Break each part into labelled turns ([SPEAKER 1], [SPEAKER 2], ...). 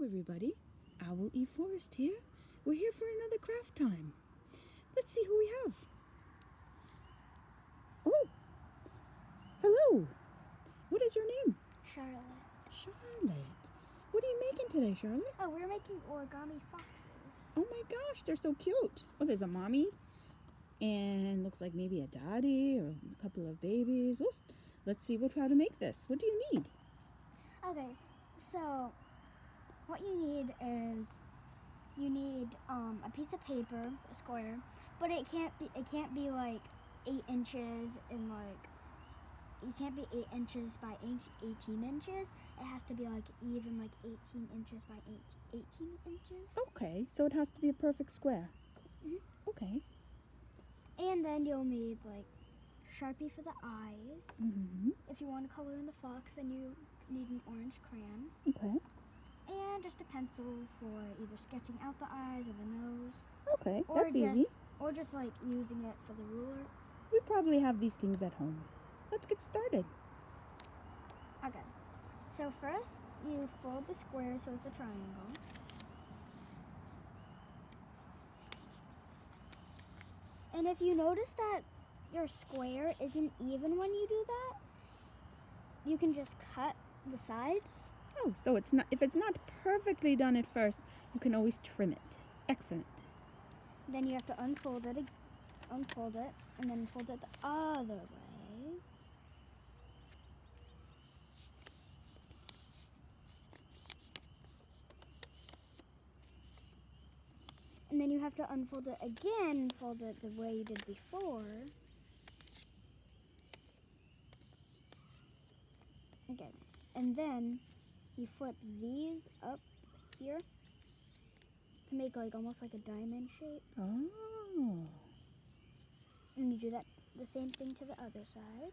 [SPEAKER 1] everybody. Owl E Forest here. We're here for another craft time. Let's see who we have. Oh, hello. What is your name?
[SPEAKER 2] Charlotte.
[SPEAKER 1] Charlotte. What are you making today, Charlotte?
[SPEAKER 2] Oh, we're making origami foxes.
[SPEAKER 1] Oh my gosh, they're so cute. Oh, there's a mommy and looks like maybe a daddy or a couple of babies. Well, let's see how to make this. What do you need?
[SPEAKER 2] Okay, so what you need is a piece of paper, a square, but it can't be like 8 inches and it can't be 8 inches by 18 inches. It has to be like even like 18 inches by 18 inches.
[SPEAKER 1] Okay, so it has to be a perfect square.
[SPEAKER 2] Mm-hmm.
[SPEAKER 1] Okay.
[SPEAKER 2] And then you'll need like Sharpie for the eyes.
[SPEAKER 1] Mm-hmm.
[SPEAKER 2] If you want to color in the fox, then you need an orange crayon.
[SPEAKER 1] Okay.
[SPEAKER 2] And just a pencil for either sketching out the eyes or the nose.
[SPEAKER 1] Okay, that's easy.
[SPEAKER 2] Or just like using it for the ruler.
[SPEAKER 1] We probably have these things at home. Let's get started.
[SPEAKER 2] Okay. So first, you fold the square so it's a triangle. And if you notice that your square isn't even when you do that, you can just cut the sides.
[SPEAKER 1] Oh, so if it's not perfectly done at first, you can always trim it. Excellent.
[SPEAKER 2] Then you have to unfold it, and then fold it the other way. And then you have to unfold it again and fold it the way you did before. Okay, and then you flip these up here to make like almost like a diamond shape.
[SPEAKER 1] Oh.
[SPEAKER 2] And you do that the same thing to the other side.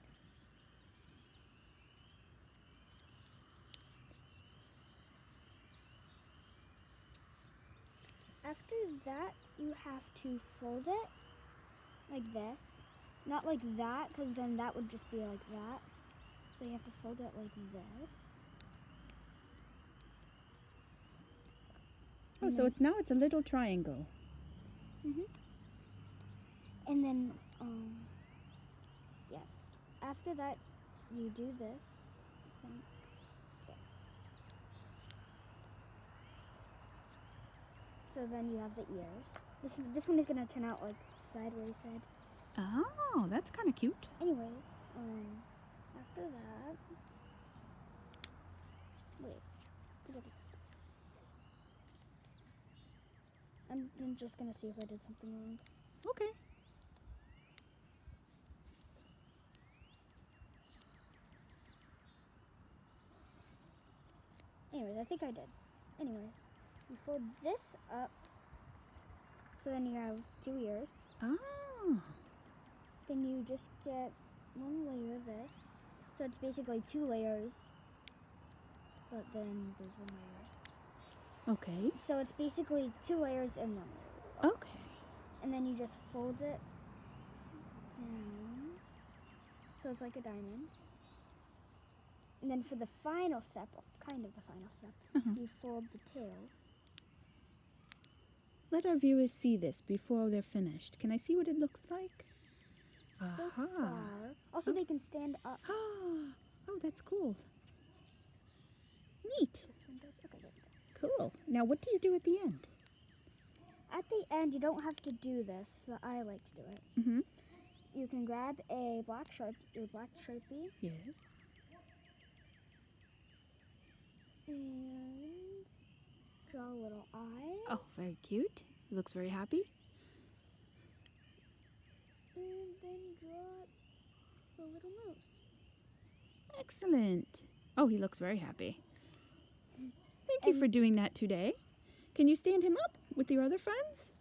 [SPEAKER 2] After that, you have to fold it like this. Not like that, because then that would just be like that. So you have to fold it like this.
[SPEAKER 1] Oh, so it's a little triangle.
[SPEAKER 2] Mhm. And then, yeah. After that, you do this. I think. Yeah. So then you have the ears. This one is gonna turn out like sideways head.
[SPEAKER 1] Oh, that's kind of cute.
[SPEAKER 2] Anyways, after that, wait. I'm just gonna see if I did something wrong.
[SPEAKER 1] Okay.
[SPEAKER 2] Anyways, I think I did. Anyways, you fold this up, so then you have 2 ears.
[SPEAKER 1] Oh.
[SPEAKER 2] Then you just get 1 layer of this. So it's basically 2 layers, but then there's 1 layer.
[SPEAKER 1] Okay.
[SPEAKER 2] So it's basically 2 layers and 1 layer.
[SPEAKER 1] Okay.
[SPEAKER 2] And then you just fold it down, so it's like a diamond. And then for the final step, kind of the final step, you fold the tail.
[SPEAKER 1] Let our viewers see this before they're finished. Can I see what it looks like?
[SPEAKER 2] So
[SPEAKER 1] Aha.
[SPEAKER 2] far. Also, they can stand up.
[SPEAKER 1] Oh, that's cool. Neat.
[SPEAKER 2] This one does. Okay, there we go.
[SPEAKER 1] Cool. Now, what do you do at the end?
[SPEAKER 2] At the end, you don't have to do this, but I like to do it.
[SPEAKER 1] Mm-hmm.
[SPEAKER 2] You can grab a black Sharpie.
[SPEAKER 1] Yes.
[SPEAKER 2] And draw a little eye.
[SPEAKER 1] Oh, very cute. He looks very happy.
[SPEAKER 2] And then draw a little nose.
[SPEAKER 1] Excellent. Oh, he looks very happy. Thank you for doing that today. Can you stand him up with your other friends?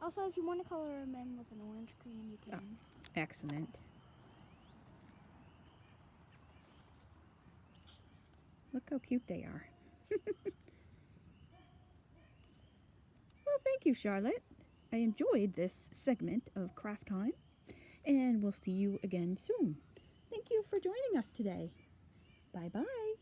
[SPEAKER 2] Also, if you want to color him in with an orange crayon, you can.
[SPEAKER 1] Oh, excellent. Look how cute they are. Well, thank you, Charlotte. I enjoyed this segment of Craft Time, and we'll see you again soon. Thank you for joining us today. Bye-bye.